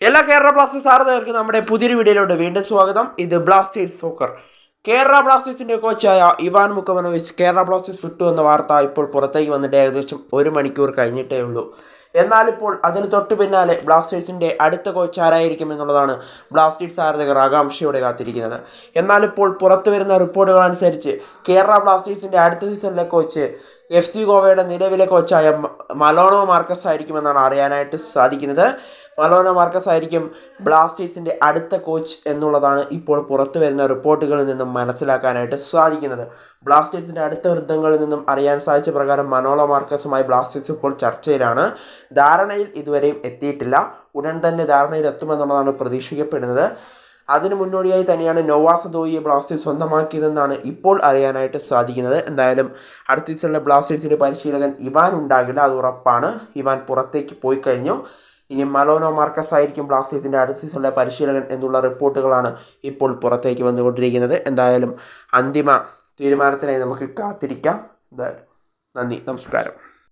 എല്ലാ കേരള ബ്ലാസ്റ്റേഴ്സ് ആരാധകർക്കും നമ്മുടെ പുതിയൊരു വീഡിയോയിലോട്ട് വീണ്ടും സ്വാഗതം. ഇത് ബ്ലാസ്റ്റേഴ്സ് സോക്കർ. കേരള ബ്ലാസ്റ്റേഴ്സിന്റെ കോച്ചായ ഇവാൻ മുക്കമനോവിച്ച് കേരള ബ്ലാസ്റ്റേഴ്സ് വിട്ടു എന്ന വാർത്ത ഇപ്പോൾ പുറത്തേക്ക് വന്നിട്ട് ഏകദേശം 1 മണിക്കൂർ കഴിഞ്ഞിട്ടേ ഉള്ളൂ. എന്നാൽ ഇപ്പോൾ അതിന് തൊട്ടു പിന്നാലെ ബ്ലാസ്റ്റേഴ്സിന്റെ അടുത്ത കോച്ച് ആരായിരിക്കും എന്നുള്ളതാണ് ബ്ലാസ്റ്റേഴ്സ് ആരാധകർ ആകാംക്ഷയോടെ കാത്തിരിക്കുന്നത്. എന്നാൽ ഇപ്പോൾ പുറത്തു വരുന്ന റിപ്പോർട്ടുകൾ അനുസരിച്ച് കേരള ബ്ലാസ്റ്റേഴ്സിന്റെ അടുത്ത സീസണിലെ കോച്ച് FC ഗോവയുടെ നിലവിലെ കോച്ചായ മലോണോ മാർക്കസ് ആയിരിക്കുമെന്നാണ് അറിയാനായിട്ട് സാധിക്കുന്നത്. മലോണോ മാർക്കസ് ആയിരിക്കും ബ്ലാസ്റ്റേഴ്സിന്റെ അടുത്ത കോച്ച് എന്നുള്ളതാണ് ഇപ്പോൾ പുറത്തു വരുന്ന റിപ്പോർട്ടുകളിൽ നിന്നും മനസ്സിലാക്കാനായിട്ട് സാധിക്കുന്നത്. ബ്ലാസ്റ്റേഴ്സിന്റെ അടുത്ത വൃത്തങ്ങളിൽ നിന്നും അറിയാൻ സാധിച്ച പ്രകാരം മലോണോ മാർക്കസുമായി ബ്ലാസ്റ്റേഴ്സ് ഇപ്പോൾ ചർച്ചയിലാണ്. ധാരണയിൽ ഇതുവരെയും എത്തിയിട്ടില്ല. ഉടൻ തന്നെ ധാരണയിൽ എത്തുമെന്നുള്ളതാണ് പ്രതീക്ഷിക്കപ്പെടുന്നത്. അതിന് മുന്നോടിയായി തന്നെയാണ് നോവാ സദോയിയെ ബ്ലാസ്റ്റേഴ്സ് സ്വന്തമാക്കിയതെന്നാണ് ഇപ്പോൾ അറിയാനായിട്ട് സാധിക്കുന്നത്. എന്തായാലും അടുത്ത സീസണിലെ ബ്ലാസ്റ്റേഴ്സിന്റെ പരിശീലകൻ ഇവാൻ ഉണ്ടാകില്ല, അത് ഉറപ്പാണ്. ഇവാൻ പുറത്തേക്ക് പോയി കഴിഞ്ഞു. ഇനി മലോണോ മാർക്കസ് ആയിരിക്കും ബ്ലാസ്റ്റേഴ്സിന്റെ അടുത്ത സീസണിലെ പരിശീലകൻ എന്നുള്ള റിപ്പോർട്ടുകളാണ് ഇപ്പോൾ പുറത്തേക്ക് വന്നുകൊണ്ടിരിക്കുന്നത്. എന്തായാലും അന്തിമ തീരുമാനത്തിനായി നമുക്ക് കാത്തിരിക്കാം. നന്ദി, നമസ്കാരം.